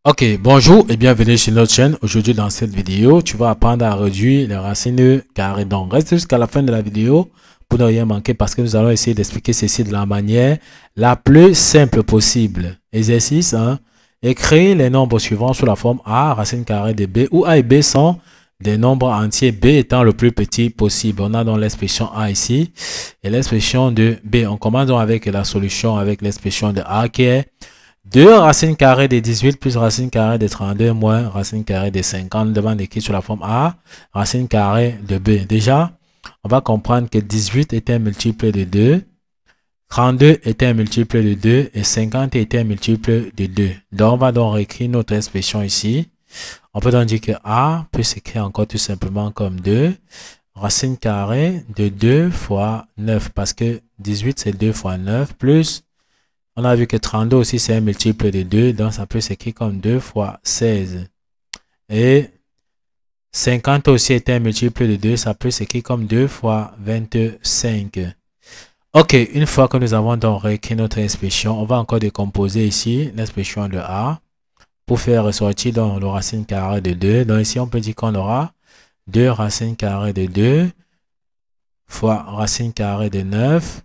Ok, bonjour et bienvenue sur notre chaîne. Aujourd'hui dans cette vidéo, tu vas apprendre à réduire les racines carrées. Donc reste jusqu'à la fin de la vidéo pour ne rien manquer parce que nous allons essayer d'expliquer ceci de la manière la plus simple possible. Exercice 1. Écrire les nombres suivants sous la forme A, racine carrée de B, où A et B sont des nombres entiers, B étant le plus petit possible. On a donc l'expression A ici et l'expression de B. On commence donc avec la solution avec l'expression de A qui est 2 racines carrées de 18 plus racine carrée de 32 moins racine carrée de 50. Demande écrit sur la forme A, racine carrée de B. Déjà, on va comprendre que 18 est un multiple de 2, 32 est un multiple de 2 et 50 est un multiple de 2. Donc, on va donc réécrire notre expression ici. On peut donc dire que A peut s'écrire encore tout simplement comme 2 racine carrée de 2 fois 9 parce que 18 c'est 2 fois 9 plus on a vu que 32 aussi, c'est un multiple de 2. Donc, ça peut s'écrire comme 2 fois 16. Et 50 aussi est un multiple de 2. Ça peut s'écrire comme 2 fois 25. Ok, une fois que nous avons donc réécrit notre expression, on va encore décomposer ici l'expression de A pour faire ressortir donc le racine carrée de 2. Donc, ici, on peut dire qu'on aura 2 racines carrées de 2 fois racine carrée de 9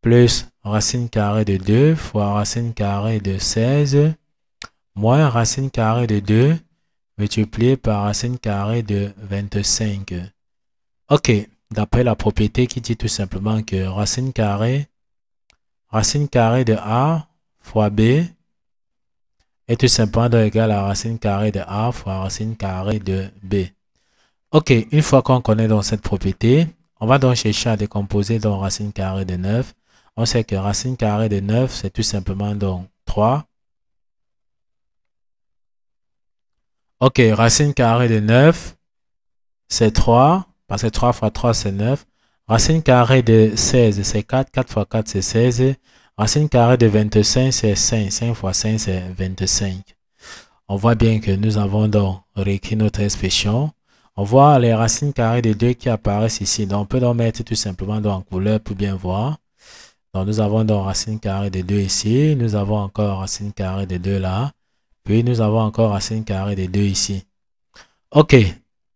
plus racine carrée de 2 fois racine carrée de 16 moins racine carrée de 2 multiplié par racine carrée de 25. Ok, d'après la propriété qui dit tout simplement que racine carrée de A fois B est tout simplement égal à racine carrée de A fois racine carrée de B. Ok, une fois qu'on connaît donc cette propriété, on va donc chercher à décomposer donc racine carrée de 9. On sait que racine carrée de 9, c'est tout simplement donc 3. Ok, racine carrée de 9, c'est 3. Parce que 3 fois 3, c'est 9. Racine carrée de 16, c'est 4. 4 fois 4, c'est 16. Racine carrée de 25, c'est 5. 5 fois 5, c'est 25. On voit bien que nous avons donc réécrit notre expression. On voit les racines carrées de 2 qui apparaissent ici. Donc, on peut donc mettre tout simplement donc en couleur pour bien voir. Donc, nous avons donc racine carrée de 2 ici. Nous avons encore racine carrée de 2 là. Puis, nous avons encore racine carrée de 2 ici. Ok.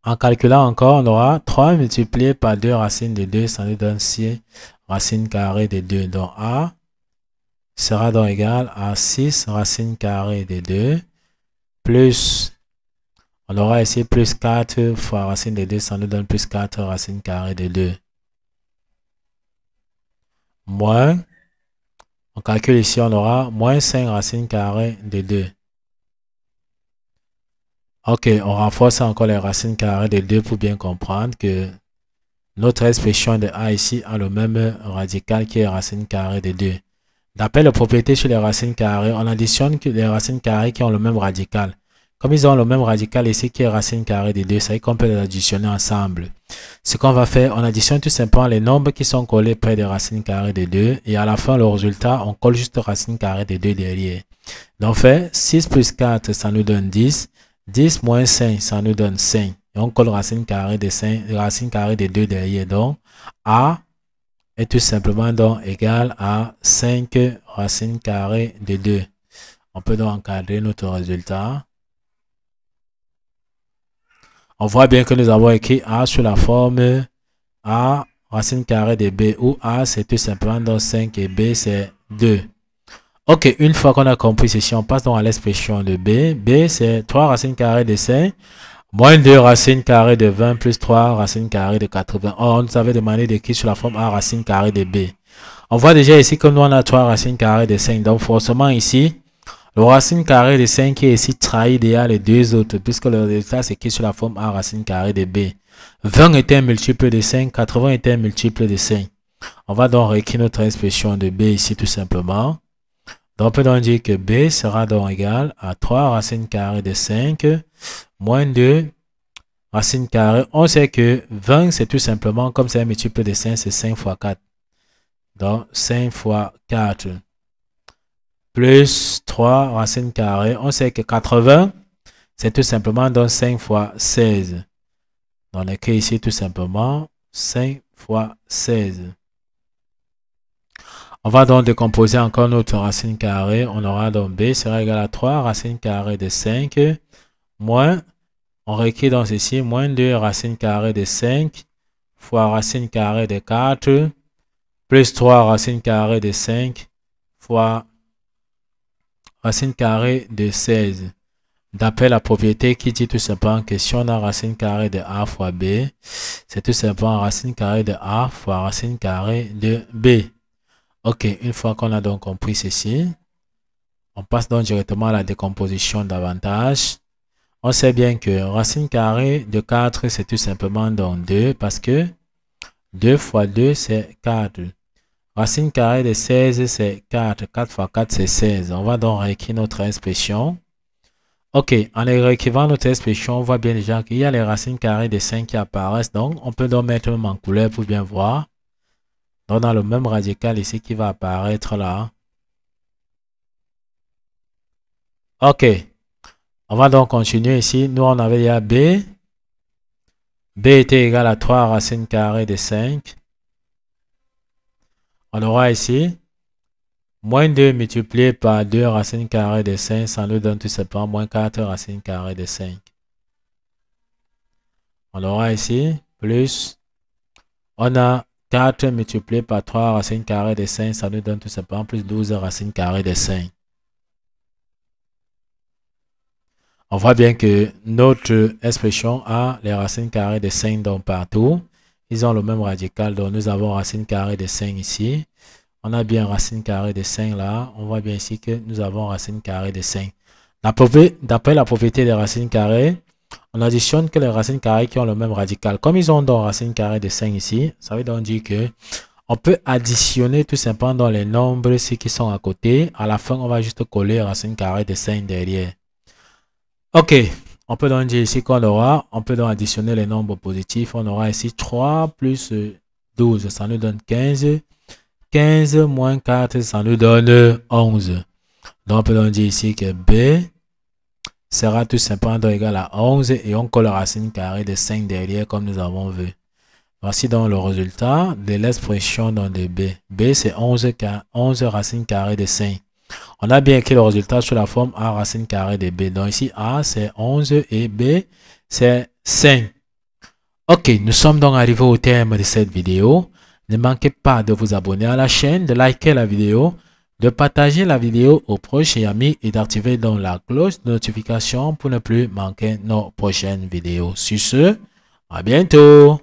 En calculant encore, on aura 3 multiplié par 2 racines de 2. Ça nous donne 6 racines carrées de 2. Donc, A sera donc égal à 6 racines carrées de 2. Plus, on aura ici plus 4 fois racine de 2. Ça nous donne plus 4 racines carrées de 2. Moins, on calcule ici, on aura moins 5 racines carrées de 2. Ok, on renforce encore les racines carrées de 2 pour bien comprendre que notre expression de A ici a le même radical qui est racine carrée de 2. D'après la propriété sur les racines carrées, on additionne les racines carrées qui ont le même radical. Comme ils ont le même radical ici qui est racine carrée de 2, ça veut dire qu'on peut les additionner ensemble. Ce qu'on va faire, on additionne tout simplement les nombres qui sont collés près des racines carrées de 2 et à la fin, le résultat, on colle juste racine carrée de 2 derrière. Donc, on fait 6 plus 4, ça nous donne 10. 10 moins 5, ça nous donne 5. Et on colle racine carrée de 5, racine carrée de 2 derrière. Donc, A est tout simplement donc égal à 5 racines carrées de 2. On peut donc encadrer notre résultat. On voit bien que nous avons écrit A sur la forme A racine carrée de B où A c'est tout simplement donc 5 et B c'est 2. Ok, une fois qu'on a compris ceci, on passe donc à l'expression de B. B c'est 3 racines carrées de 5 moins 2 racines carrées de 20 plus 3 racines carrées de 80. Or, on nous avait demandé d'écrire sur la forme A racine carrée de B. On voit déjà ici que nous on a 3 racines carrées de 5. Donc forcément ici, le racine carrée de 5 qui est ici trahit déjà les deux autres puisque le résultat c'est écrit sur la forme A racine carrée de B. 20 est un multiple de 5, 80 est un multiple de 5. On va donc réécrire notre expression de B ici tout simplement. Donc on peut donc dire que B sera donc égal à 3 racines carrées de 5 moins 2 racines carrées. On sait que 20 c'est tout simplement comme c'est un multiple de 5, c'est 5 fois 4. Donc 5 fois 4 plus 3 racines carrées. On sait que 80 c'est tout simplement donc 5 fois 16. Donc on écrit ici tout simplement 5 fois 16. On va donc décomposer encore notre racine carrée. On aura donc b sera égal à 3 racine carrée de 5 moins, on réécrit dans ceci, moins 2 racine carrée de 5 fois racine carrée de 4 plus 3 racine carrée de 5 fois racine carrée de 16. D'après la propriété qui dit tout simplement que si on a racine carrée de a fois b, c'est tout simplement racine carrée de a fois racine carrée de b. Ok, une fois qu'on a donc compris ceci, on passe donc directement à la décomposition davantage. On sait bien que racine carrée de 4, c'est tout simplement donc 2 parce que 2 fois 2, c'est 4. Racine carrée de 16, c'est 4. 4 fois 4, c'est 16. On va donc réécrire notre expression. Ok, en réécrivant notre expression, on voit bien déjà qu'il y a les racines carrées de 5 qui apparaissent. Donc, on peut donc mettre même en couleur pour bien voir. Donc, dans le même radical ici qui va apparaître là. Ok. On va donc continuer ici. Nous, on avait déjà b. B était égal à 3 racines carrées de 5. On aura ici moins 2 multiplié par 2 racines carrées de 5. Ça nous donne tout simplement moins 4 racines carrées de 5. On aura ici plus. On a 4 multiplié par 3 racines carrées de 5. Ça nous donne tout simplement plus 12 racines carrées de 5. On voit bien que notre expression a les racines carrées de 5 donc partout. Ils ont le même radical. Donc nous avons racine carrée de 5 ici. On a bien racine carrée de 5 là. On voit bien ici que nous avons racine carrée de 5. D'après la propriété des racines carrées, on additionne que les racines carrées qui ont le même radical. Comme ils ont donc racine carrée de 5 ici, ça veut donc dire que on peut additionner tout simplement dans les nombres ici qui sont à côté. À la fin, on va juste coller racine carrée de 5 derrière. Ok, on peut donc dire ici qu'on aura, on peut donc additionner les nombres positifs. On aura ici 3 plus 12, ça nous donne 15. 15 moins 4, ça nous donne 11. Donc on peut donc dire ici que b sera tout simplement donc égal à 11 et on colle la racine carrée de 5 derrière comme nous avons vu. Voici donc le résultat de l'expression de b. b c'est 11 racines carrées de 5. On a bien écrit le résultat sous la forme a racine carrée de b. Donc ici a c'est 11 et b c'est 5. Ok, nous sommes donc arrivés au terme de cette vidéo. Ne manquez pas de vous abonner à la chaîne, de liker la vidéo, de partager la vidéo aux proches et amis et d'activer donc la cloche de notification pour ne plus manquer nos prochaines vidéos. Sur ce, à bientôt!